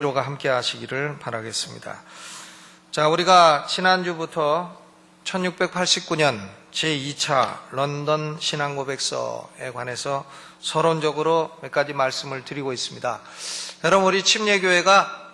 가 함께 하시기를 바라겠습니다. 자, 우리가 지난주부터 1689년 제2차 런던 신앙고백서에 관해서 서론적으로 몇 가지 말씀을 드리고 있습니다. 여러분, 우리 침례교회가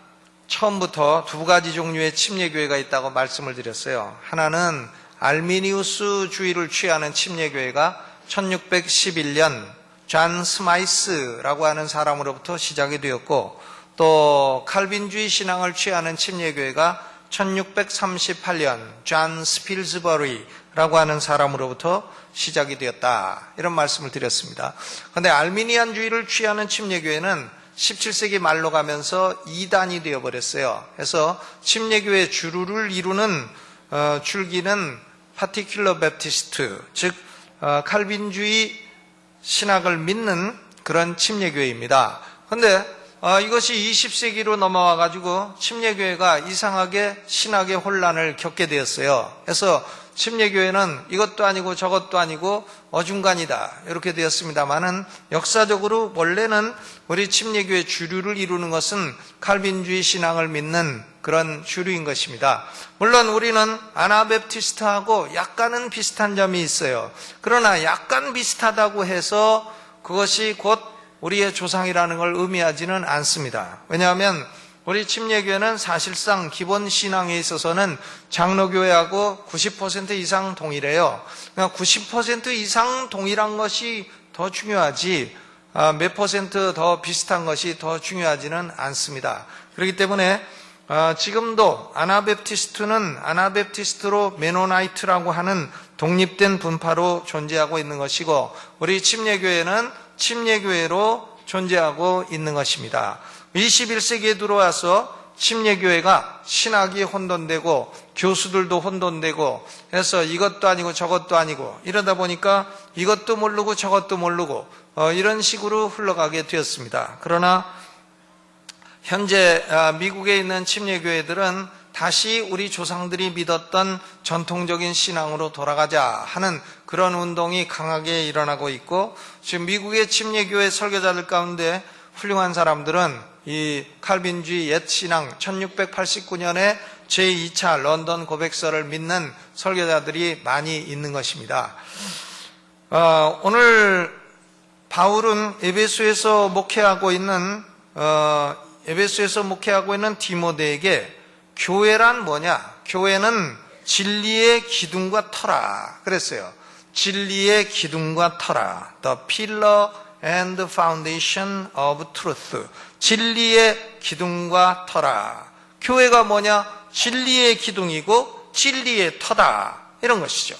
처음부터 두 가지 종류의 침례교회가 있다고 말씀을 드렸어요. 하나는 알미니우스 주의를 취하는 침례교회가 1611년 존 스마이스라고 하는 사람으로부터 시작이 되었고, 또 칼빈주의 신앙을 취하는 침례교회가 1638년 존 스필즈버리라고 하는 사람으로부터 시작이 되었다, 이런 말씀을 드렸습니다. 그런데 알미니안주의를 취하는 침례교회는 17세기 말로 가면서 이단이 되어버렸어요. 그래서 침례교회 주류를 이루는 줄기는 파티큘러 베프티스트, 즉 칼빈주의 신학을 믿는 그런 침례교회입니다. 그런데 이것이 20세기로 넘어와가지고 침례교회가 이상하게 신학의 혼란을 겪게 되었어요. 그래서 침례교회는 이것도 아니고 저것도 아니고 어중간이다, 이렇게 되었습니다만은 역사적으로 원래는 우리 침례교회 주류를 이루는 것은 칼빈주의 신앙을 믿는 그런 주류인 것입니다. 물론 우리는 아나베프티스트하고 약간은 비슷한 점이 있어요. 그러나 약간 비슷하다고 해서 그것이 곧 우리의 조상이라는 걸 의미하지는 않습니다. 왜냐하면 우리 침례교회는 사실상 기본 신앙에 있어서는 장로교회하고 90% 이상 동일해요. 그러니까 90% 이상 동일한 것이 더 중요하지 몇 퍼센트 더 비슷한 것이 더 중요하지는 않습니다. 그렇기 때문에 지금도 아나베프티스트는 아나베프티스트로 메노나이트라고 하는 독립된 분파로 존재하고 있는 것이고, 우리 침례교회는 침례교회로 존재하고 있는 것입니다. 21세기에 들어와서 침례교회가 신학이 혼돈되고 교수들도 혼돈되고 해서 이것도 아니고 저것도 아니고 이러다 보니까 이것도 모르고 저것도 모르고 이런 식으로 흘러가게 되었습니다. 그러나 현재 미국에 있는 침례교회들은 다시 우리 조상들이 믿었던 전통적인 신앙으로 돌아가자 하는 그런 운동이 강하게 일어나고 있고, 지금 미국의 침례교회 설교자들 가운데 훌륭한 사람들은 이 칼빈주의 옛 신앙 1689년에 제2차 런던 고백서를 믿는 설교자들이 많이 있는 것입니다. 오늘 바울은 에베소에서 목회하고 있는 디모데에게 교회란 뭐냐? 교회는 진리의 기둥과 터라 그랬어요. 진리의 기둥과 터라. The pillar and foundation of truth. 진리의 기둥과 터라. 교회가 뭐냐? 진리의 기둥이고 진리의 터다, 이런 것이죠.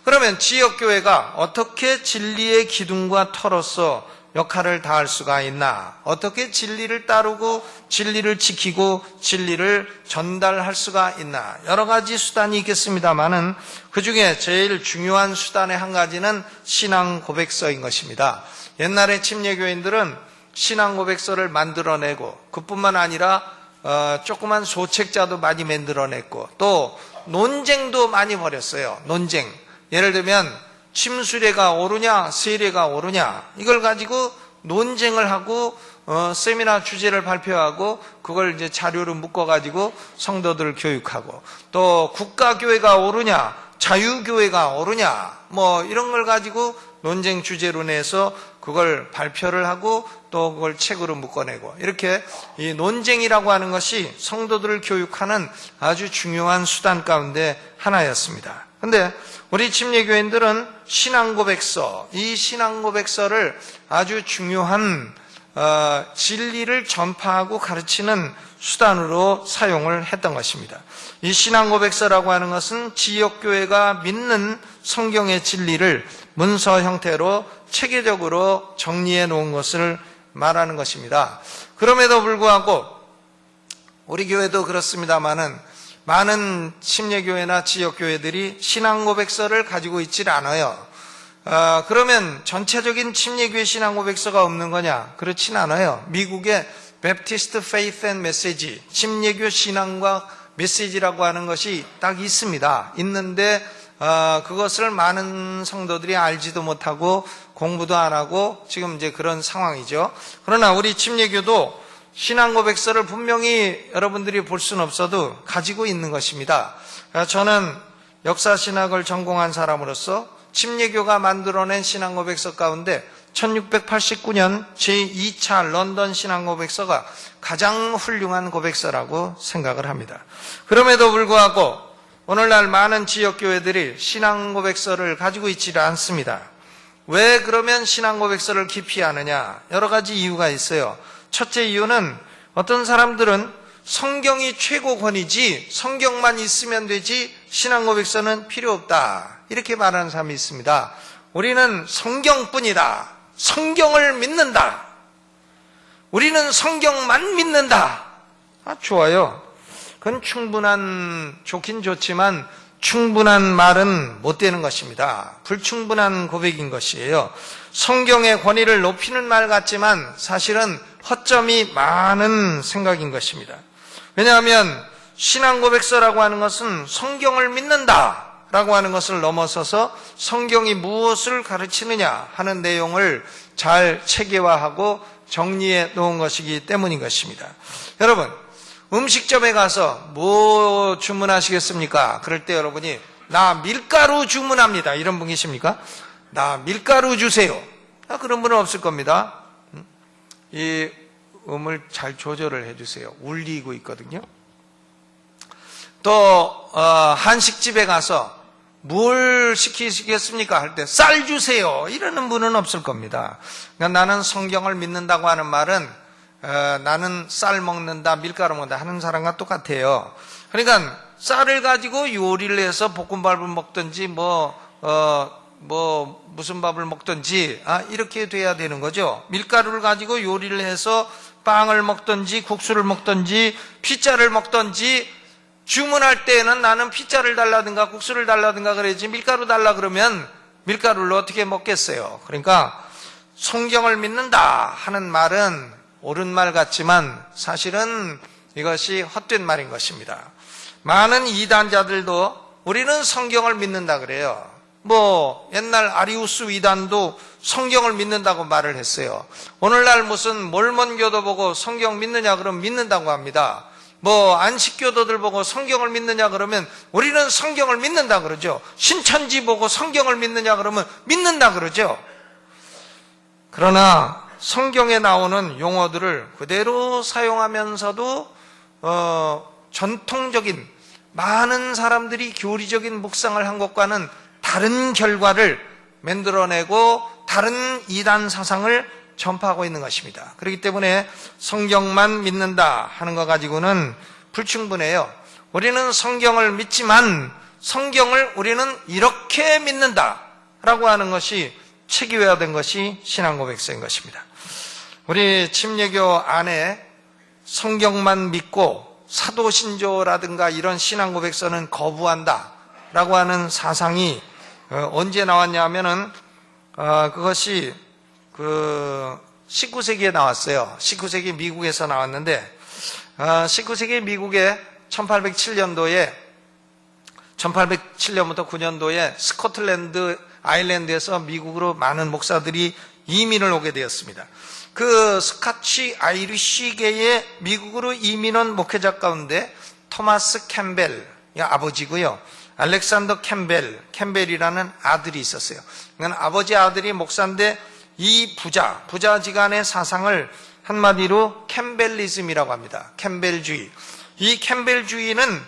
그러면 지역교회가 어떻게 진리의 기둥과 터로서 역할을 다할 수가 있나? 어떻게 진리를 따르고 진리를 지키고 진리를 전달할 수가 있나? 여러 가지 수단이 있겠습니다만은 그 중에 제일 중요한 수단의 한 가지는 신앙 고백서인 것입니다. 옛날에 침례교인들은 신앙 고백서를 만들어내고, 그뿐만 아니라 조그만 소책자도 많이 만들어냈고, 또 논쟁도 많이 벌였어요. 논쟁. 예를 들면 침수례가 옳으냐 세례가 옳으냐, 이걸 가지고 논쟁을 하고 세미나 주제를 발표하고 그걸 이제 자료로 묶어가지고 성도들을 교육하고, 또 국가교회가 옳으냐 자유교회가 옳으냐 뭐 이런 걸 가지고 논쟁 주제로 내서 그걸 발표를 하고 또 그걸 책으로 묶어내고, 이렇게 이 논쟁이라고 하는 것이 성도들을 교육하는 아주 중요한 수단 가운데 하나였습니다. 그런데 우리 침례교인들은 신앙고백서, 이 신앙고백서를 아주 중요한 진리를 전파하고 가르치는 수단으로 사용을 했던 것입니다. 이 신앙고백서라고 하는 것은 지역교회가 믿는 성경의 진리를 문서 형태로 체계적으로 정리해 놓은 것을 말하는 것입니다. 그럼에도 불구하고 우리 교회도 그렇습니다마는 많은 침례교회나 지역교회들이 신앙고백서를 가지고 있질 않아요. 그러면 전체적인 침례교회 신앙고백서가 없는 거냐? 그렇진 않아요. 미국의 베프티스트 페이스 앤 메시지, 침례교 신앙과 메시지라고 하는 것이 딱 있습니다. 있는데 그것을 많은 성도들이 알지도 못하고 공부도 안 하고 지금 이제 그런 상황이죠. 그러나 우리 침례교도 신앙고백서를 분명히 여러분들이 볼 수는 없어도 가지고 있는 것입니다. 저는 역사신학을 전공한 사람으로서 침례교가 만들어낸 신앙고백서 가운데 1689년 제2차 런던 신앙고백서가 가장 훌륭한 고백서라고 생각을 합니다. 그럼에도 불구하고 오늘날 많은 지역교회들이 신앙고백서를 가지고 있지를 않습니다. 왜 그러면 신앙고백서를 기피하느냐? 여러 가지 이유가 있어요. 첫째 이유는 어떤 사람들은 성경이 최고권이지 성경만 있으면 되지 신앙고백서는 필요 없다, 이렇게 말하는 사람이 있습니다. 우리는 성경뿐이다, 성경을 믿는다, 우리는 성경만 믿는다. 좋아요. 그건 좋긴 좋지만 충분한 말은 못 되는 것입니다. 불충분한 고백인 것이에요. 성경의 권위를 높이는 말 같지만 사실은 허점이 많은 생각인 것입니다. 왜냐하면 신앙고백서라고 하는 것은 성경을 믿는다라고 하는 것을 넘어서서 성경이 무엇을 가르치느냐 하는 내용을 잘 체계화하고 정리해 놓은 것이기 때문인 것입니다. 여러분, 음식점에 가서 뭐 주문하시겠습니까? 그럴 때 여러분이 나 밀가루 주문합니다, 이런 분 계십니까? 나 밀가루 주세요. 그런 분은 없을 겁니다. 이 음을 잘 조절을 해주세요. 울리고 있거든요. 또 한식집에 가서 뭘 시키시겠습니까? 할 때 쌀 주세요, 이러는 분은 없을 겁니다. 그러니까 나는 성경을 믿는다고 하는 말은 나는 쌀 먹는다, 밀가루 먹는다 하는 사람과 똑같아요. 그러니까 쌀을 가지고 요리를 해서 볶음밥을 먹든지 무슨 밥을 먹든지 이렇게 돼야 되는 거죠. 밀가루를 가지고 요리를 해서 빵을 먹든지 국수를 먹든지 피자를 먹든지 주문할 때는 나는 피자를 달라든가 국수를 달라든가 그래야지 밀가루 달라 그러면 밀가루를 어떻게 먹겠어요. 그러니까 성경을 믿는다 하는 말은 옳은 말 같지만 사실은 이것이 헛된 말인 것입니다. 많은 이단자들도 우리는 성경을 믿는다 그래요. 옛날 아리우스 이단도 성경을 믿는다고 말을 했어요. 오늘날 무슨 몰몬교도 보고 성경 믿느냐 그러면 믿는다고 합니다. 안식교도들 보고 성경을 믿느냐 그러면 우리는 성경을 믿는다 그러죠. 신천지 보고 성경을 믿느냐 그러면 믿는다 그러죠. 그러나 성경에 나오는 용어들을 그대로 사용하면서도 전통적인 많은 사람들이 교리적인 묵상을 한 것과는 다른 결과를 만들어내고 다른 이단 사상을 전파하고 있는 것입니다. 그렇기 때문에 성경만 믿는다 하는 것 가지고는 불충분해요. 우리는 성경을 믿지만 성경을 우리는 이렇게 믿는다라고 하는 것이 체계화된 것이 신앙고백서인 것입니다. 우리 침례교 안에 성경만 믿고 사도신조라든가 이런 신앙고백서는 거부한다라고 하는 사상이 언제 나왔냐 하면은 그것이 19세기에 나왔어요. 19세기 미국에서 나왔는데 19세기 미국에 1807년부터 9년도에 스코틀랜드 아일랜드에서 미국으로 많은 목사들이 이민을 오게 되었습니다. 그 스카치 아이리쉬계의 미국으로 이민한 목회자 가운데 토마스 캠벨 아버지고요. 알렉산더 캠벨이라는 아들이 있었어요. 그러니까 아버지 아들이 목사인데 이 부자지간의 사상을 한마디로 캠벨리즘이라고 합니다. 캠벨주의. 이 캠벨주의는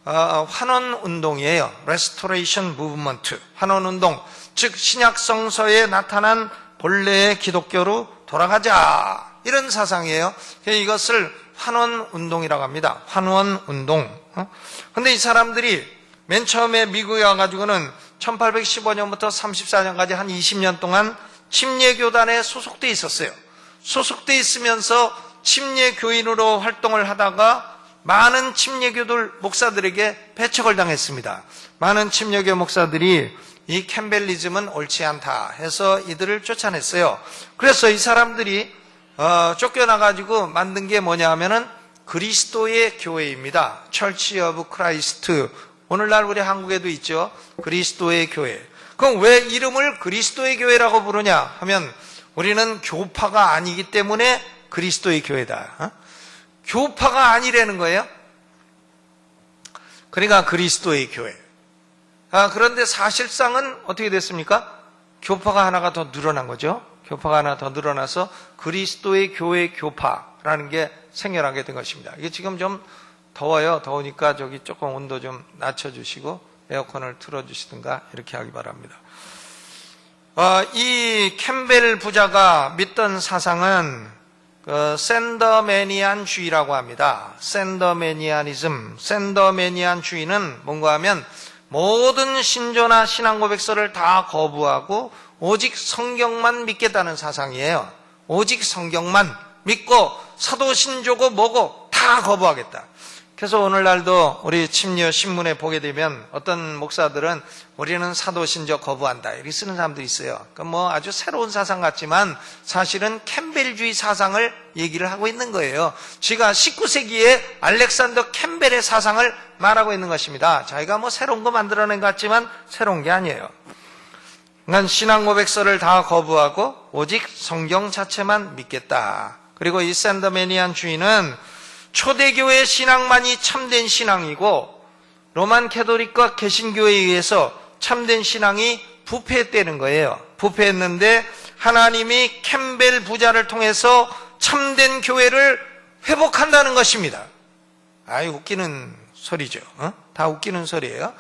환원운동이에요. Restoration Movement. 환원운동. 즉 신약성서에 나타난 본래의 기독교로 돌아가자, 이런 사상이에요. 이것을 환원운동이라고 합니다. 환원운동. 근데 이 사람들이 맨 처음에 미국에 와가지고는 1815년부터 34년까지 한 20년 동안 침례교단에 소속돼 있었어요. 소속돼 있으면서 침례교인으로 활동을 하다가 많은 침례교들 목사들에게 배척을 당했습니다. 많은 침례교 목사들이 이 캠벨리즘은 옳지 않다 해서 이들을 쫓아냈어요. 그래서 이 사람들이 쫓겨나가지고 만든 게 뭐냐 하면은 그리스도의 교회입니다. Church of Christ. 오늘날 우리 한국에도 있죠. 그리스도의 교회. 그럼 왜 이름을 그리스도의 교회라고 부르냐 하면 우리는 교파가 아니기 때문에 그리스도의 교회다. 교파가 아니라는 거예요. 그러니까 그리스도의 교회. 그런데 사실상은 어떻게 됐습니까? 교파가 하나가 더 늘어난 거죠. 교파가 하나 더 늘어나서 그리스도의 교회 교파라는 게 생겨나게 된 것입니다. 이게 지금 좀 더워요. 더우니까 저기 조금 온도 좀 낮춰주시고 에어컨을 틀어주시든가 이렇게 하기 바랍니다. 이 캠벨 부자가 믿던 사상은 샌더매니안주의라고 합니다. 샌더매니안주의는 뭔가 하면 모든 신조나 신앙 고백서를 다 거부하고 오직 성경만 믿겠다는 사상이에요. 오직 성경만 믿고 사도신조고 뭐고 다 거부하겠다. 그래서 오늘날도 우리 침례 신문에 보게 되면 어떤 목사들은 우리는 사도신조 거부한다 이렇게 쓰는 사람들이 있어요. 뭐 아주 새로운 사상 같지만 사실은 캠벨주의 사상을 얘기를 하고 있는 거예요. 지가 19세기에 알렉산더 캠벨의 사상을 말하고 있는 것입니다. 자기가 뭐 새로운 거 만들어낸 것 같지만 새로운 게 아니에요. 난 신앙 고백서를 다 거부하고 오직 성경 자체만 믿겠다. 그리고 이 샌더매니안 주의는 초대교회 신앙만이 참된 신앙이고 로만 캐톨릭과 개신교에 의해서 참된 신앙이 부패했다는 거예요. 부패했는데 하나님이 캠벨 부자를 통해서 참된 교회를 회복한다는 것입니다. 웃기는 소리죠. 다 웃기는 소리예요.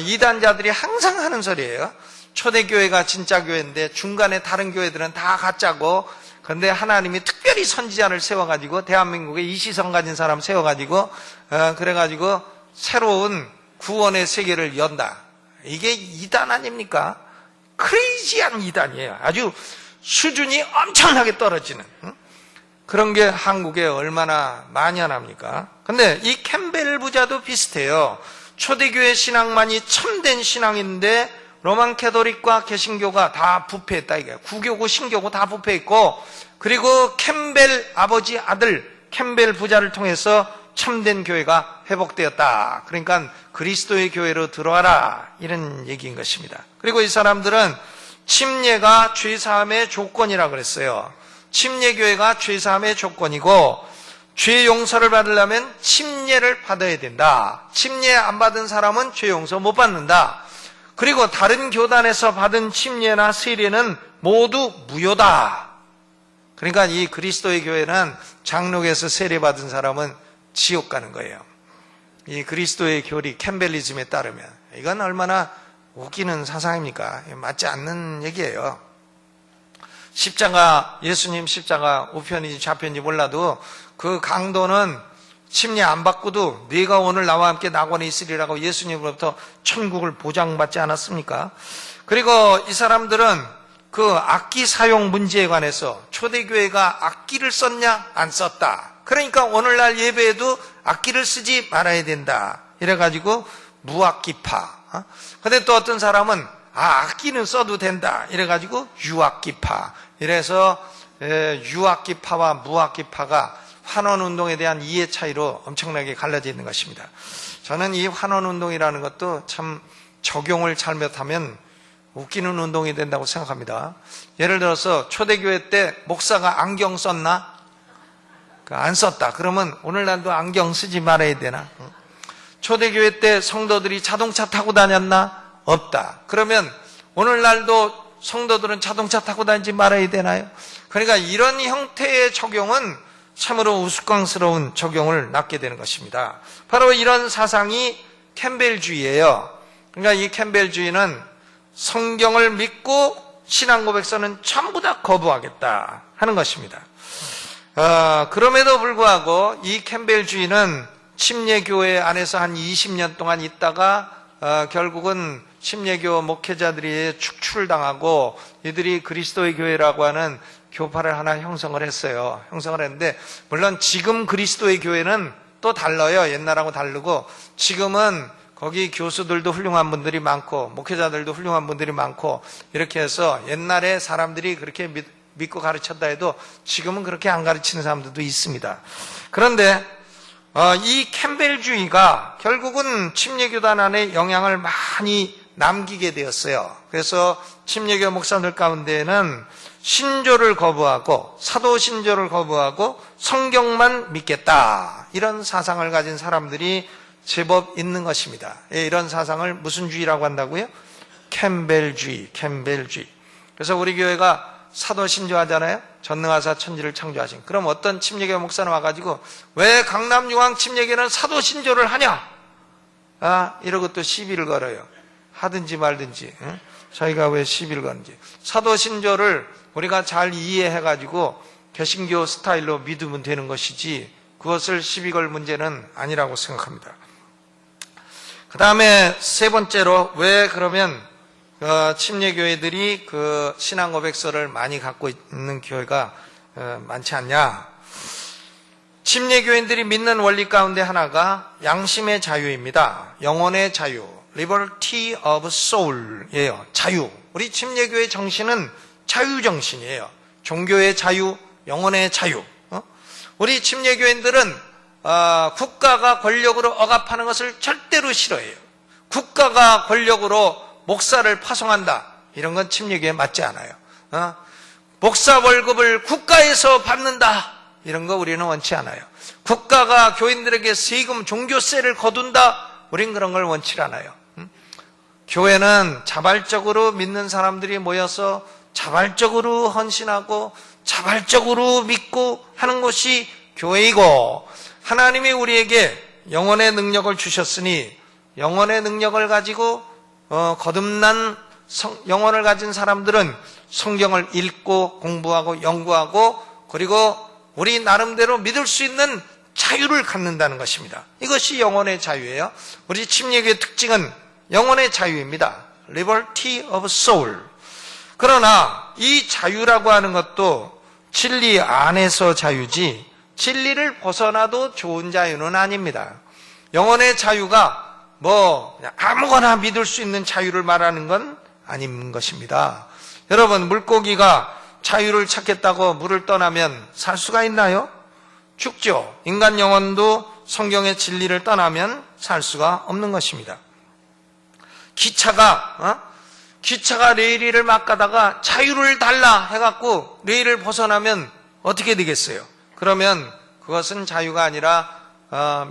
이단자들이 항상 하는 소리예요. 초대교회가 진짜 교회인데 중간에 다른 교회들은 다 가짜고, 그런데 하나님이 특별히 선지자를 세워가지고 대한민국에 이시성 가진 사람 세워가지고 그래가지고 새로운 구원의 세계를 연다. 이게 이단 아닙니까? 크레이지한 이단이에요. 아주 수준이 엄청나게 떨어지는 그런 게 한국에 얼마나 만연합니까? 근데 이 캠벨 부자도 비슷해요. 초대교회 신앙만이 참된 신앙인데 로만 캐톨릭과 개신교가 다 부패했다 이게. 구교고 신교고 다 부패했고, 그리고 캠벨 아버지 아들 캠벨 부자를 통해서 참된 교회가 회복되었다. 그러니까 그리스도의 교회로 들어와라 이런 얘기인 것입니다. 그리고 이 사람들은 침례가 죄사함의 조건이라 그랬어요. 침례교회가 죄사함의 조건이고 죄 용서를 받으려면 침례를 받아야 된다. 침례 안 받은 사람은 죄 용서 못 받는다. 그리고 다른 교단에서 받은 침례나 세례는 모두 무효다. 그러니까 이 그리스도의 교회는 장로교에서 세례받은 사람은 지옥 가는 거예요. 이 그리스도의 교리 캠벨리즘에 따르면. 이건 얼마나 웃기는 사상입니까? 맞지 않는 얘기예요. 십자가, 예수님 십자가 우편인지 좌편인지 몰라도 그 강도는 침례 안 받고도 네가 오늘 나와 함께 낙원에 있으리라고 예수님으로부터 천국을 보장받지 않았습니까? 그리고 이 사람들은 그 악기 사용 문제에 관해서 초대교회가 악기를 썼냐 안 썼다. 그러니까 오늘날 예배에도 악기를 쓰지 말아야 된다. 이래가지고 무악기파. 근데 또 어떤 사람은 악기는 써도 된다. 이래가지고 유악기파. 이래서 유악기파와 무악기파가 환원운동에 대한 이해 차이로 엄청나게 갈라져 있는 것입니다. 저는 이 환원운동이라는 것도 참 적용을 잘못하면 웃기는 운동이 된다고 생각합니다. 예를 들어서 초대교회 때 목사가 안경 썼나? 안 썼다. 그러면 오늘날도 안경 쓰지 말아야 되나? 초대교회 때 성도들이 자동차 타고 다녔나? 없다. 그러면 오늘날도 성도들은 자동차 타고 다니지 말아야 되나요? 그러니까 이런 형태의 적용은 참으로 우스꽝스러운 적용을 낳게 되는 것입니다. 바로 이런 사상이 캠벨주의예요. 그러니까 이 캠벨주의는 성경을 믿고 신앙 고백서는 전부 다 거부하겠다 하는 것입니다. 그럼에도 불구하고 이 캠벨주의는 침례교회 안에서 한 20년 동안 있다가 결국은 침례교 목회자들이 축출당하고 이들이 그리스도의 교회라고 하는 교파를 하나 형성을 했어요. 형성을 했는데 물론 지금 그리스도의 교회는 또 달라요. 옛날하고 다르고 지금은 거기 교수들도 훌륭한 분들이 많고 목회자들도 훌륭한 분들이 많고 이렇게 해서 옛날에 사람들이 그렇게 믿고 가르쳤다 해도 지금은 그렇게 안 가르치는 사람들도 있습니다. 그런데 이 캠벨주의가 결국은 침례교단 안에 영향을 많이 남기게 되었어요. 그래서 침례교 목사들 가운데에는 신조를 거부하고 사도 신조를 거부하고 성경만 믿겠다. 이런 사상을 가진 사람들이 제법 있는 것입니다. 이런 사상을 무슨 주의라고 한다고요? 캠벨주의. 그래서 우리 교회가 사도 신조하잖아요. 전능하사 천지를 창조하신. 그럼 어떤 침례교회 목사는 와가지고 왜 강남유황 침례교회는 사도 신조를 하냐? 이러고 또 시비를 걸어요. 하든지 말든지. 응? 저희가 왜 시비를 거는지. 사도 신조를 우리가 잘 이해해가지고 개신교 스타일로 믿으면 되는 것이지 그것을 시비 걸 문제는 아니라고 생각합니다. 그 다음에 세 번째로 왜 그러면 침례교회들이 그 신앙 고백서를 많이 갖고 있는 교회가 많지 않냐? 침례교인들이 믿는 원리 가운데 하나가 양심의 자유입니다. 영혼의 자유, liberty of soul이에요. 자유. 우리 침례교회 정신은 자유 정신이에요. 종교의 자유, 영혼의 자유. 우리 침례교인들은 국가가 권력으로 억압하는 것을 절대로 싫어해요. 국가가 권력으로 목사를 파송한다. 이런 건 침례교회에 맞지 않아요. 목사 월급을 국가에서 받는다. 이런 거 우리는 원치 않아요. 국가가 교인들에게 세금, 종교세를 거둔다. 우린 그런 걸 원치 않아요. 교회는 자발적으로 믿는 사람들이 모여서 자발적으로 헌신하고 자발적으로 믿고 하는 것이 교회이고, 하나님이 우리에게 영혼의 능력을 주셨으니 영혼의 능력을 가지고 거듭난 영혼을 가진 사람들은 성경을 읽고 공부하고 연구하고 그리고 우리 나름대로 믿을 수 있는 자유를 갖는다는 것입니다. 이것이 영혼의 자유예요. 우리 침례교의 특징은 영혼의 자유입니다. Liberty of soul. 그러나 이 자유라고 하는 것도 진리 안에서 자유지 진리를 벗어나도 좋은 자유는 아닙니다. 영혼의 자유가 그냥 아무거나 믿을 수 있는 자유를 말하는 건 아닌 것입니다. 여러분, 물고기가 자유를 찾겠다고 물을 떠나면 살 수가 있나요? 죽죠. 인간 영혼도 성경의 진리를 떠나면 살 수가 없는 것입니다. 기차가 레일을 막 가다가 자유를 달라 해갖고 레일을 벗어나면 어떻게 되겠어요? 그러면 그것은 자유가 아니라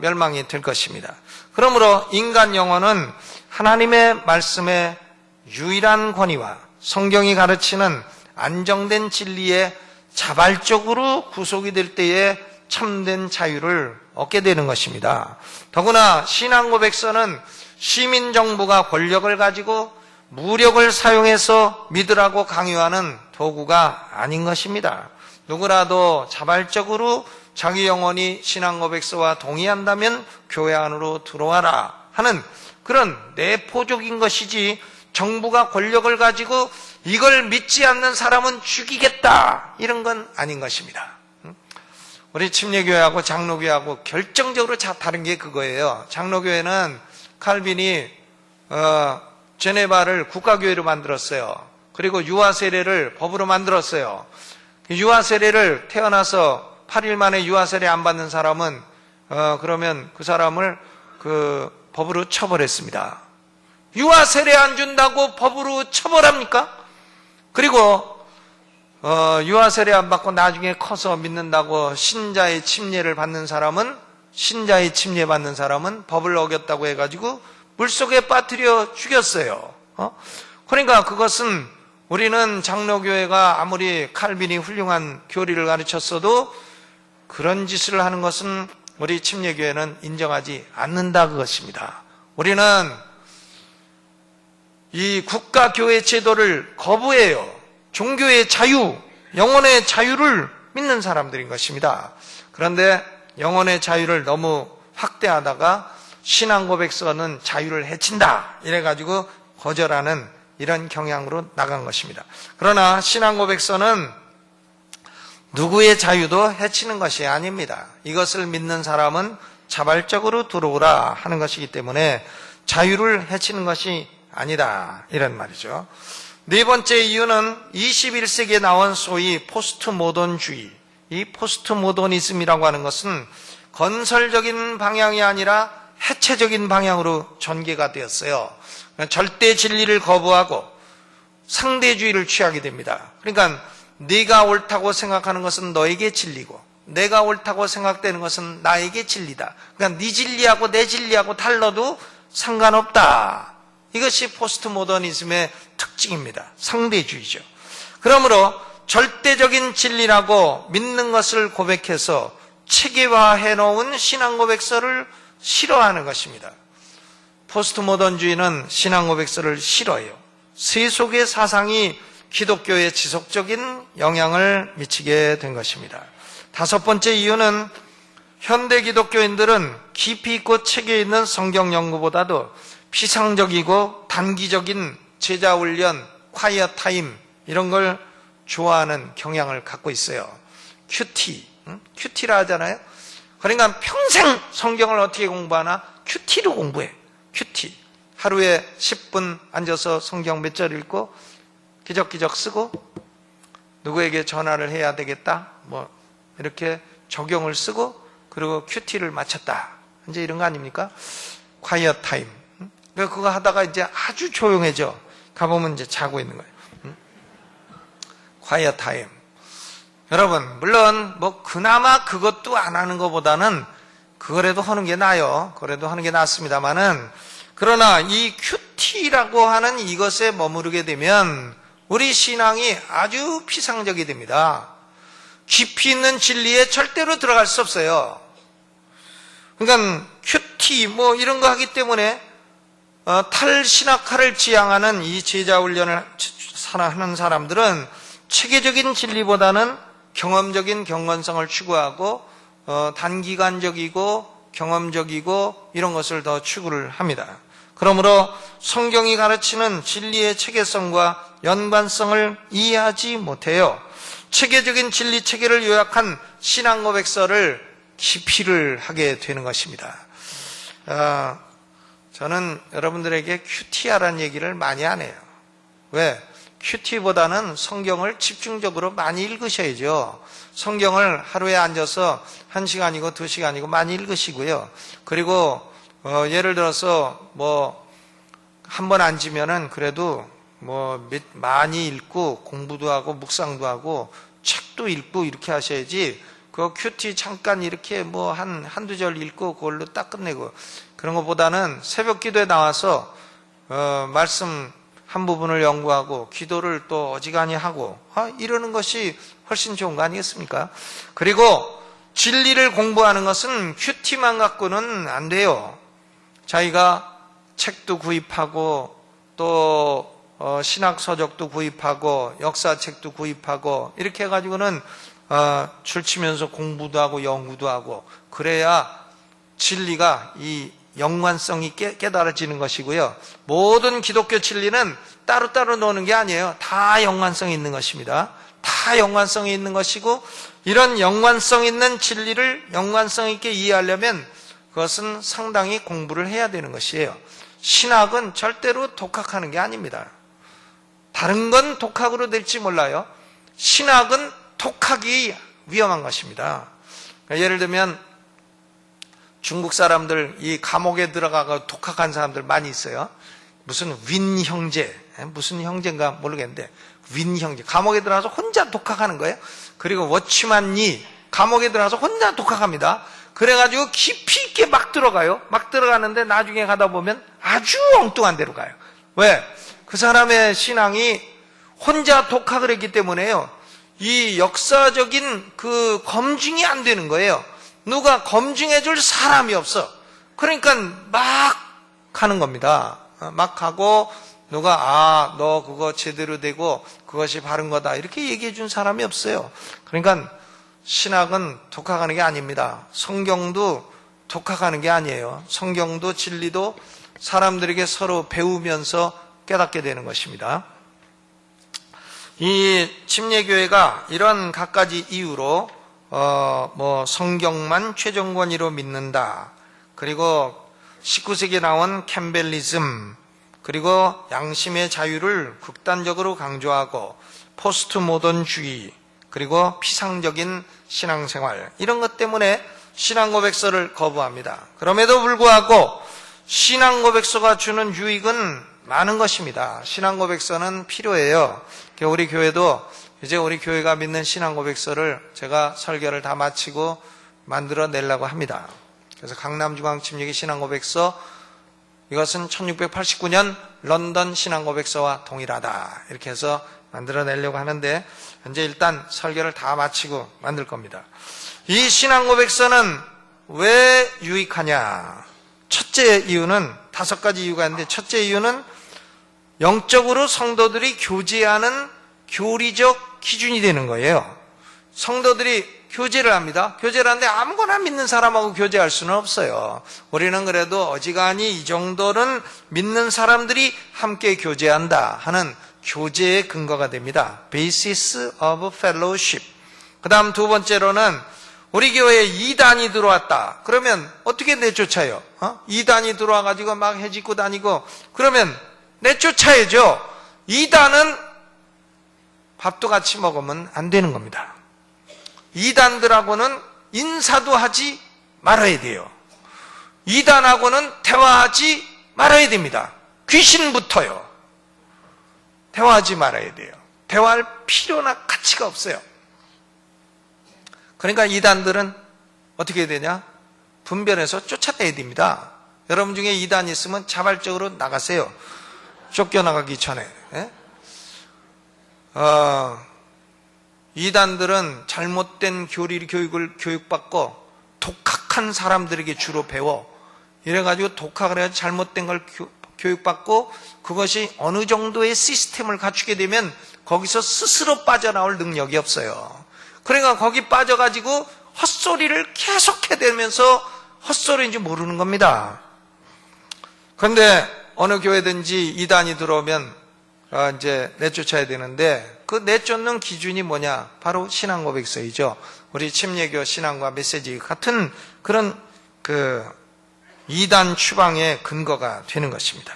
멸망이 될 것입니다. 그러므로 인간 영혼은 하나님의 말씀의 유일한 권위와 성경이 가르치는 안정된 진리에 자발적으로 구속이 될 때에 참된 자유를 얻게 되는 것입니다. 더구나 신앙고백서는 시민정부가 권력을 가지고 무력을 사용해서 믿으라고 강요하는 도구가 아닌 것입니다. 누구라도 자발적으로 자기 영혼이 신앙고백서와 동의한다면 교회 안으로 들어와라 하는 그런 내포적인 것이지, 정부가 권력을 가지고 이걸 믿지 않는 사람은 죽이겠다 이런 건 아닌 것입니다. 우리 침례교회하고 장로교회하고 결정적으로 다른 게 그거예요. 장로교회는 칼빈이 제네바를 국가교회로 만들었어요. 그리고 유아세례를 법으로 만들었어요. 유아세례를 태어나서 8일 만에 유아세례 안 받는 사람은 그러면 그 사람을 법으로 처벌했습니다. 유아세례 안 준다고 법으로 처벌합니까? 그리고 유아세례 안 받고 나중에 커서 믿는다고 신자의 침례 받는 사람은 법을 어겼다고 해가지고 물속에 빠뜨려 죽였어요. 그러니까 그것은 우리는 장로교회가 아무리 칼빈이 훌륭한 교리를 가르쳤어도 그런 짓을 하는 것은 우리 침례교회는 인정하지 않는다 그것입니다. 우리는 이 국가교회 제도를 거부해요. 종교의 자유, 영혼의 자유를 믿는 사람들인 것입니다. 그런데 영혼의 자유를 너무 확대하다가 신앙고백서는 자유를 해친다 이래가지고 거절하는 이런 경향으로 나간 것입니다. 그러나 신앙고백서는 누구의 자유도 해치는 것이 아닙니다. 이것을 믿는 사람은 자발적으로 들어오라 하는 것이기 때문에 자유를 해치는 것이 아니다 이런 말이죠. 네 번째 이유는 21세기에 나온 소위 포스트모던주의, 이 포스트모더니즘이라고 하는 것은 건설적인 방향이 아니라 해체적인 방향으로 전개가 되었어요. 절대 진리를 거부하고 상대주의를 취하게 됩니다. 그러니까 네가 옳다고 생각하는 것은 너에게 진리고 내가 옳다고 생각되는 것은 나에게 진리다. 그러니까 네 진리하고 내 진리하고 달라도 상관없다. 이것이 포스트 모더니즘의 특징입니다. 상대주의죠. 그러므로 절대적인 진리라고 믿는 것을 고백해서 체계화해 놓은 신앙 고백서를 싫어하는 것입니다. 포스트 모던주의는 신앙 고백서를 싫어해요. 세속의 사상이 기독교에 지속적인 영향을 미치게 된 것입니다. 다섯 번째 이유는 현대 기독교인들은 깊이 있고 체계 있는 성경 연구보다도 피상적이고 단기적인 제자 훈련, 콰이어 타임 이런 걸 좋아하는 경향을 갖고 있어요. 큐티라 하잖아요. 그러니까 평생 성경을 어떻게 공부하나? 큐티로 공부해. 큐티. 하루에 10분 앉아서 성경 몇 절 읽고 기적기적 쓰고 누구에게 전화를 해야 되겠다. 뭐 이렇게 적용을 쓰고 그리고 큐티를 마쳤다. 이제 이런 거 아닙니까? 콰이어 타임. 그거 하다가 이제 아주 조용해져. 가보면 이제 자고 있는 거예요. 콰이어 타임. 여러분, 물론 뭐 그나마 그것도 안 하는 것보다는 그거라도 하는 게 나아요. 그래도 하는 게 낫습니다만은, 그러나 이 큐티라고 하는 이것에 머무르게 되면 우리 신앙이 아주 피상적이 됩니다. 깊이 있는 진리에 절대로 들어갈 수 없어요. 그러니까 큐티 뭐 이런 거 하기 때문에 탈신학화를 지향하는 이 제자훈련을 하는 사람들은 체계적인 진리보다는 경험적인 경건성을 추구하고 단기간적이고 경험적이고 이런 것을 더 추구를 합니다. 그러므로 성경이 가르치는 진리의 체계성과 연관성을 이해하지 못해요. 체계적인 진리 체계를 요약한 신앙 고백서를 기피를 하게 되는 것입니다. 저는 여러분들에게 큐티하라는 얘기를 많이 안 해요. 왜? 큐티보다는 성경을 집중적으로 많이 읽으셔야죠. 성경을 하루에 앉아서 1시간이고 2시간이고 많이 읽으시고요. 그리고 예를 들어서 뭐 한 번 앉으면은 그래도 뭐 많이 읽고 공부도 하고 묵상도 하고 책도 읽고 이렇게 하셔야지, 그 큐티 잠깐 이렇게 뭐 한두 절 읽고 그걸로 딱 끝내고 그런 것보다는 새벽 기도에 나와서 말씀 한 부분을 연구하고 기도를 또 어지간히 하고 이러는 것이 훨씬 좋은 거 아니겠습니까? 그리고 진리를 공부하는 것은 큐티만 갖고는 안 돼요. 자기가 책도 구입하고 또 신학서적도 구입하고 역사책도 구입하고 이렇게 해가지고는 출치면서 공부도 하고 연구도 하고 그래야 진리가 이 연관성이 깨달아지는 것이고요. 모든 기독교 진리는 따로따로 노는 게 아니에요. 다 연관성이 있는 것입니다. 다 연관성이 있는 것이고, 이런 연관성 있는 진리를 연관성 있게 이해하려면 그것은 상당히 공부를 해야 되는 것이에요. 신학은 절대로 독학하는 게 아닙니다. 다른 건 독학으로 될지 몰라요. 신학은 독학이 위험한 것입니다. 그러니까 예를 들면 중국 사람들 이 감옥에 들어가서 독학한 사람들 많이 있어요. 무슨 윈 형제, 무슨 형제인가 모르겠는데 윈 형제, 감옥에 들어가서 혼자 독학하는 거예요. 그리고 워치만 리 감옥에 들어가서 혼자 독학합니다. 그래가지고 깊이 있게 막 들어가요. 막 들어가는데 나중에 가다 보면 아주 엉뚱한 데로 가요. 왜? 그 사람의 신앙이 혼자 독학을 했기 때문에요. 이 역사적인 그 검증이 안 되는 거예요. 누가 검증해 줄 사람이 없어. 그러니까 막 하는 겁니다. 막 하고 누가 너 그거 제대로 되고 그것이 바른 거다 이렇게 얘기해 준 사람이 없어요. 그러니까 신학은 독학하는 게 아닙니다. 성경도 독학하는 게 아니에요. 성경도 진리도 사람들에게 서로 배우면서 깨닫게 되는 것입니다. 이 침례교회가 이런 갖가지 이유로 성경만 최종 권위로 믿는다. 그리고 19세기에 나온 캠벨리즘, 그리고 양심의 자유를 극단적으로 강조하고 포스트 모던주의, 그리고 피상적인 신앙생활, 이런 것 때문에 신앙고백서를 거부합니다. 그럼에도 불구하고 신앙고백서가 주는 유익은 많은 것입니다. 신앙고백서는 필요해요. 우리 교회도 이제 우리 교회가 믿는 신앙고백서를 제가 설교를 다 마치고 만들어 내려고 합니다. 그래서 강남중앙침례기 신앙고백서, 이것은 1689년 런던 신앙고백서와 동일하다, 이렇게 해서 만들어 내려고 하는데, 현재 일단 설교를 다 마치고 만들 겁니다. 이 신앙고백서는 왜 유익하냐? 첫째 이유는 5가지 이유가 있는데, 첫째 이유는 영적으로 성도들이 교제하는 교리적 기준이 되는 거예요. 성도들이 교제를 합니다. 교제를 하는데 아무거나 믿는 사람하고 교제할 수는 없어요. 우리는 그래도 어지간히 이 정도는 믿는 사람들이 함께 교제한다 하는 교제의 근거가 됩니다. Basis of Fellowship. 그 다음 두 번째로는 우리 교회에 이단이 들어왔다. 그러면 어떻게 내쫓아요? 이단이 들어와가지고 막 해짓고 다니고 그러면 내쫓아야죠. 이단은 밥도 같이 먹으면 안 되는 겁니다. 이단들하고는 인사도 하지 말아야 돼요. 이단하고는 대화하지 말아야 됩니다. 귀신부터요. 대화하지 말아야 돼요. 대화할 필요나 가치가 없어요. 그러니까 이단들은 어떻게 해야 되냐? 분별해서 쫓아내야 됩니다. 여러분 중에 이단 있으면 자발적으로 나가세요. 쫓겨나가기 전에. 이단들은 잘못된 교육을 교육받고 독학한 사람들에게 주로 배워. 이래가지고 독학을 해서 잘못된 걸 교육받고 그것이 어느 정도의 시스템을 갖추게 되면 거기서 스스로 빠져나올 능력이 없어요. 그러니까 거기 빠져가지고 헛소리를 계속 해대면서 헛소리인지 모르는 겁니다. 그런데 어느 교회든지 이단이 들어오면 이제 내쫓아야 되는데 그 내쫓는 기준이 뭐냐? 바로 신앙고백서이죠. 우리 침례교 신앙과 메시지 같은 그런 이단 추방의 근거가 되는 것입니다.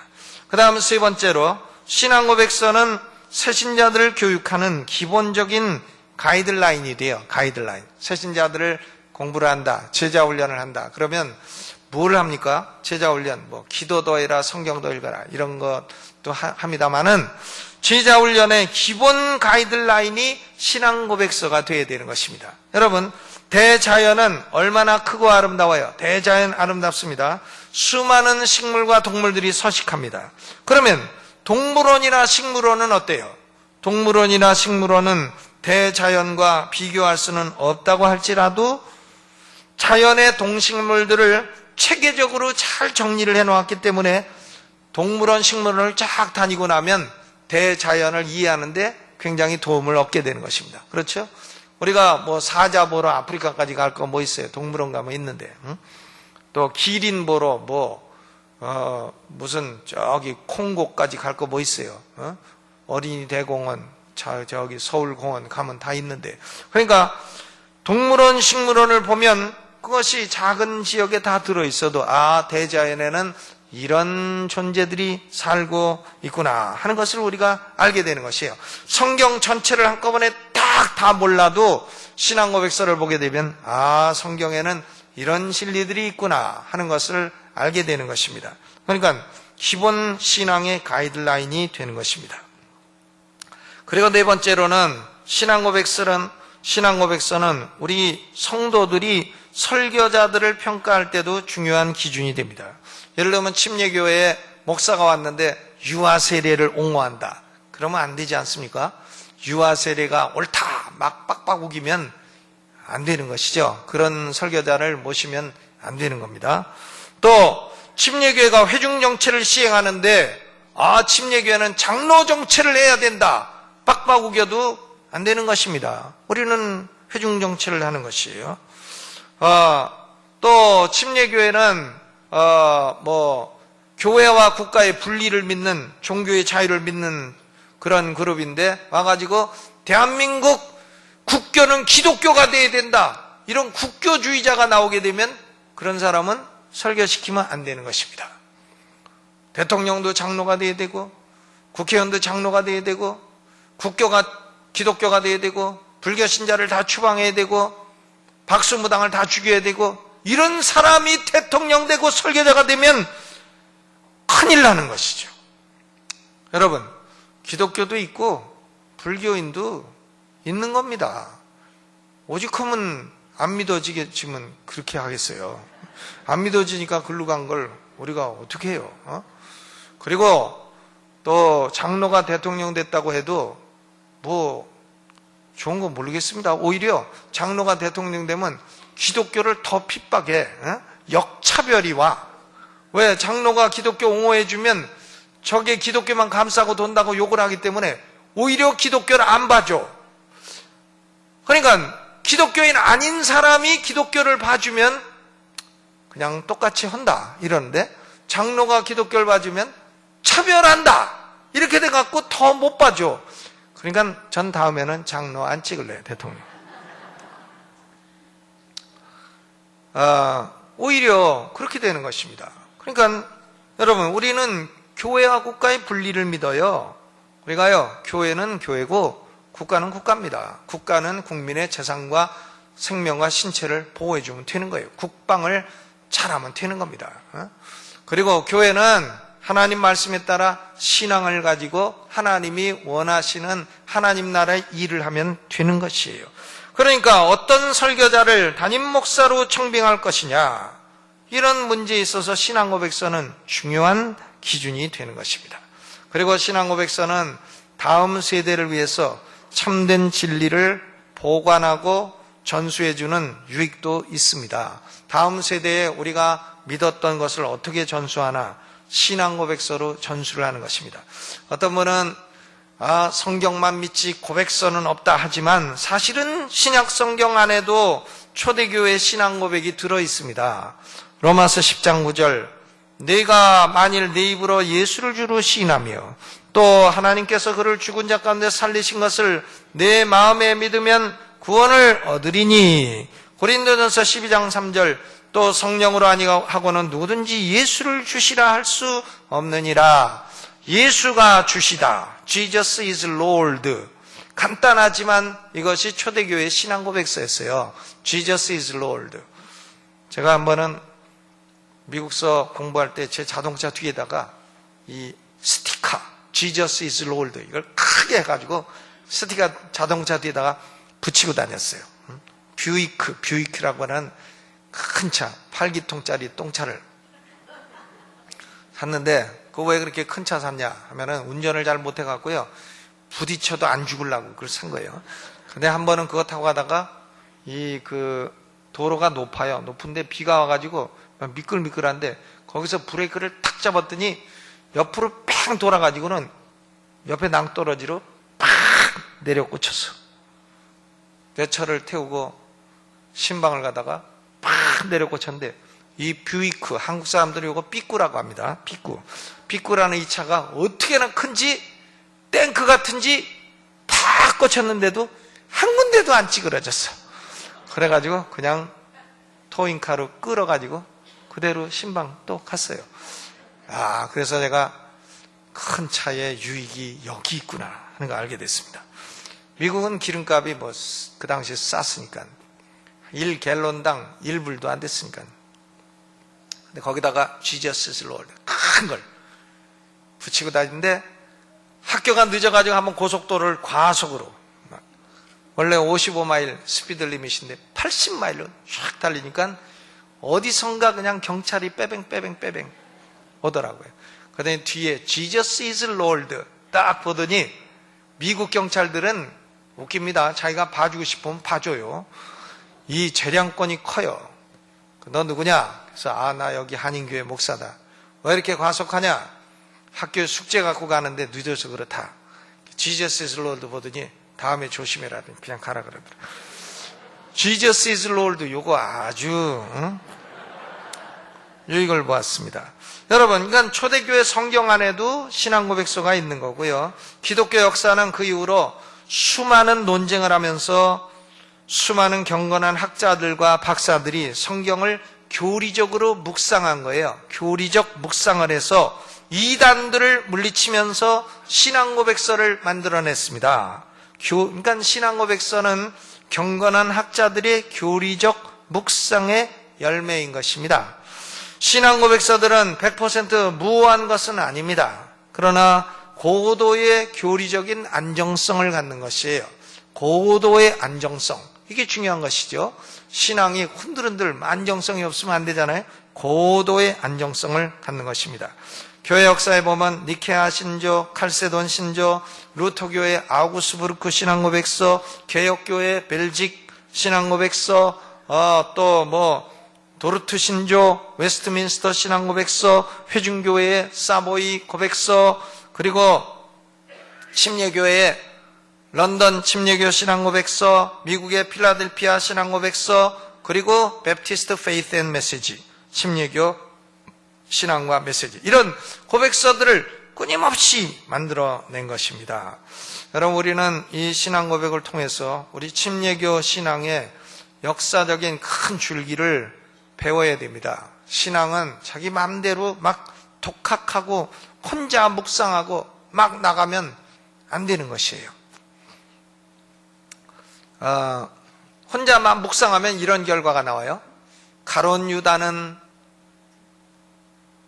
그 다음 세 번째로 신앙고백서는 새신자들을 교육하는 기본적인 가이드라인이 돼요. 가이드라인. 새신자들을 공부를 한다, 제자훈련을 한다. 그러면 뭘 합니까? 제자훈련, 기도도 해라, 성경도 읽어라, 이런 것도 합니다만은 제자훈련의 기본 가이드라인이 신앙고백서가 되어야 되는 것입니다. 여러분, 대자연은 얼마나 크고 아름다워요. 대자연 아름답습니다. 수많은 식물과 동물들이 서식합니다. 그러면 동물원이나 식물원은 어때요? 동물원이나 식물원은 대자연과 비교할 수는 없다고 할지라도 자연의 동식물들을 체계적으로 잘 정리를 해놓았기 때문에 동물원, 식물원을 쫙 다니고 나면 대자연을 이해하는데 굉장히 도움을 얻게 되는 것입니다. 그렇죠? 우리가 사자 보러 아프리카까지 갈 거 있어요? 동물원 가면 있는데. 또 기린 보러 무슨 저기 콩고까지 갈 거 있어요? 어린이 대공원, 저기 서울공원 가면 다 있는데. 그러니까 동물원, 식물원을 보면 그것이 작은 지역에 다 들어있어도 대자연에는 이런 존재들이 살고 있구나 하는 것을 우리가 알게 되는 것이에요. 성경 전체를 한꺼번에 딱 다 몰라도 신앙고백서를 보게 되면 성경에는 이런 진리들이 있구나 하는 것을 알게 되는 것입니다. 그러니까 기본 신앙의 가이드라인이 되는 것입니다. 그리고 네 번째로는 신앙고백서는 우리 성도들이 설교자들을 평가할 때도 중요한 기준이 됩니다. 예를 들면 침례교회에 목사가 왔는데 유아 세례를 옹호한다. 그러면 안 되지 않습니까? 유아 세례가 옳다 막 빡빡 우기면 안 되는 것이죠. 그런 설교자를 모시면 안 되는 겁니다. 또 침례교회가 회중정체를 시행하는데 침례교회는 장로 정체를 해야 된다. 빡빡 우겨도 안 되는 것입니다. 우리는 회중정체를 하는 것이에요. 또 침례교회는 교회와 국가의 분리를 믿는, 종교의 자유를 믿는 그런 그룹인데 와가지고 대한민국 국교는 기독교가 돼야 된다, 이런 국교주의자가 나오게 되면 그런 사람은 설교시키면 안 되는 것입니다. 대통령도 장로가 돼야 되고 국회의원도 장로가 돼야 되고 국교가 기독교가 돼야 되고 불교 신자를 다 추방해야 되고 박수무당을 다 죽여야 되고 이런 사람이 대통령 되고 설교자가 되면 큰일 나는 것이죠. 여러분, 기독교도 있고 불교인도 있는 겁니다. 오직하면 안 믿어지겠지만 그렇게 하겠어요. 안 믿어지니까 글로 간 걸 우리가 어떻게 해요? 그리고 또 장로가 대통령 됐다고 해도 뭐 좋은 거 모르겠습니다. 오히려 장로가 대통령 되면 기독교를 더 핍박해. 역차별이 와. 왜? 장로가 기독교 옹호해주면 저게 기독교만 감싸고 돈다고 욕을 하기 때문에 오히려 기독교를 안 봐줘. 그러니까 기독교인 아닌 사람이 기독교를 봐주면 그냥 똑같이 한다 이러는데, 장로가 기독교를 봐주면 차별한다 이렇게 돼갖고 더 못 봐줘. 그러니까 전 다음에는 장로 안 찍을래요, 대통령. 오히려 그렇게 되는 것입니다. 그러니까 여러분, 우리는 교회와 국가의 분리를 믿어요. 우리가요, 교회는 교회고 국가는 국가입니다. 국가는 국민의 재산과 생명과 신체를 보호해주면 되는 거예요. 국방을 잘하면 되는 겁니다. 그리고 교회는 하나님 말씀에 따라 신앙을 가지고 하나님이 원하시는 하나님 나라의 일을 하면 되는 것이에요. 그러니까 어떤 설교자를 담임 목사로 청빙할 것이냐, 이런 문제에 있어서 신앙고백서는 중요한 기준이 되는 것입니다. 그리고 신앙고백서는 다음 세대를 위해서 참된 진리를 보관하고 전수해주는 유익도 있습니다. 다음 세대에 우리가 믿었던 것을 어떻게 전수하나, 신앙고백서로 전수를 하는 것입니다. 어떤 분은 성경만 믿지 고백서는 없다 하지만 사실은 신약 성경 안에도 초대교회 신앙고백이 들어있습니다. 로마서 10장 9절, 내가 만일 내 입으로 예수를 주로 시인하며 또 하나님께서 그를 죽은 자 가운데 살리신 것을 내 마음에 믿으면 구원을 얻으리니. 고린도전서 12장 3절, 또 성령으로 아니하고는 누구든지 예수를 주시라 할 수 없느니라. 예수가 주시다. Jesus is Lord. 간단하지만 이것이 초대교회 신앙고백서였어요. Jesus is Lord. 제가 한번은 미국서 공부할 때 제 자동차 뒤에다가 이 스티커 Jesus is Lord 이걸 크게 해가지고 스티커 자동차 뒤에다가 붙이고 다녔어요. 뷰이크라고 하는 큰 차, 8기통짜리 똥차를 샀는데, 그거 왜 그렇게 큰 차 샀냐 하면은 운전을 잘 못해갖고요, 부딪혀도 안 죽으려고 그걸 산 거예요. 근데 한 번은 그거 타고 가다가 도로가 높아요. 높은데 비가 와가지고 미끌미끌한데 거기서 브레이크를 탁 잡았더니 옆으로 뺑 돌아가지고는 옆에 낭떠러지로 팍 내려 꽂혔어. 내 차를 태우고 신방을 가다가 팍 내려 꽂혔는데, 이 뷰이크, 한국 사람들이 이거 삐꾸라고 합니다. 삐꾸라는 이 차가 어떻게나 큰지 탱크 같은지 팍 꽂혔는데도 한 군데도 안 찌그러졌어. 그래가지고 그냥 토잉카로 끌어가지고 그대로 신방 또 갔어요. 그래서 제가 큰 차의 유익이 여기 있구나 하는 걸 알게 됐습니다. 미국은 기름값이 그 당시에 쌌으니까 1갤론당 1불도 안 됐으니까. 근데 거기다가 Jesus is Lord 큰 걸 붙이고 다니는데, 학교가 늦어가지고 한번 고속도로를 과속으로, 원래 55마일 스피드 리밋인데 80마일로 쫙 달리니까 어디선가 그냥 경찰이 빼뱅 오더라고요. 그러더니 뒤에 Jesus is Lord 딱 보더니 미국 경찰들은 웃깁니다. 자기가 봐주고 싶으면 봐줘요. 이 재량권이 커요. 너 누구냐? 그래서 나 여기 한인교회 목사다. 왜 이렇게 과속하냐? 학교 숙제 갖고 가는데 늦어서 그렇다. Jesus is Lord 보더니 다음에 조심해라. 그냥 가라 그러더라. Jesus is Lord 요거 아주 유익을 보았습니다. 여러분, 그러니까 초대교회 성경 안에도 신앙고백서가 있는 거고요. 기독교 역사는 그 이후로 수많은 논쟁을 하면서 수많은 경건한 학자들과 박사들이 성경을 교리적으로 묵상한 거예요. 교리적 묵상을 해서 이단들을 물리치면서 신앙고백서를 만들어냈습니다. 그러니까 신앙고백서는 경건한 학자들의 교리적 묵상의 열매인 것입니다. 신앙고백서들은 100% 무오한 것은 아닙니다. 그러나 고도의 교리적인 안정성을 갖는 것이에요. 고도의 안정성. 이게 중요한 것이죠. 신앙이 흔들흔들 안정성이 없으면 안 되잖아요. 고도의 안정성을 갖는 것입니다. 교회 역사에 보면 니케아 신조, 칼세돈 신조, 루터교회 아우구스부르크 신앙고백서, 개혁교회 벨직 신앙고백서, 도르트 신조, 웨스트민스터 신앙고백서, 회중교회의 사보이 고백서, 그리고 침례교회의 런던 침례교 신앙고백서, 미국의 필라델피아 신앙고백서, 그리고 베프티스트 페이스 앤 메시지, 침례교 신앙과 메시지, 이런 고백서들을 끊임없이 만들어낸 것입니다. 여러분, 우리는 이 신앙 고백을 통해서 우리 침례교 신앙의 역사적인 큰 줄기를 배워야 됩니다. 신앙은 자기 마음대로 막 독학하고 혼자 묵상하고 막 나가면 안 되는 것이에요. 혼자만 묵상하면 이런 결과가 나와요. 가룟 유다는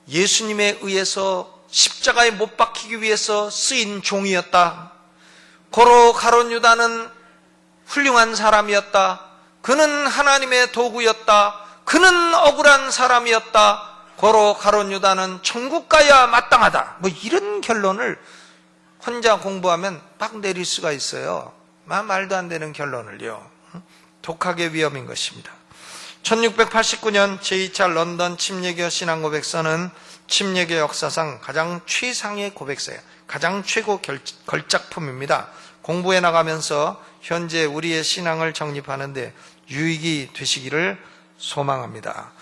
예수님에 의해서 십자가에 못 박히기 위해서 쓰인 종이었다. 고로 가룟 유다는 훌륭한 사람이었다. 그는 하나님의 도구였다. 그는 억울한 사람이었다. 고로 가룟 유다는 천국 가야 마땅하다. 이런 결론을 혼자 공부하면 막 내릴 수가 있어요. 말도 안 되는 결론을요. 독학의 위험인 것입니다. 1689년 제2차 런던 침례교 신앙고백서는 침례교 역사상 가장 최상의 고백서예요. 가장 최고 걸작품입니다. 공부해 나가면서 현재 우리의 신앙을 정립하는 데 유익이 되시기를 소망합니다.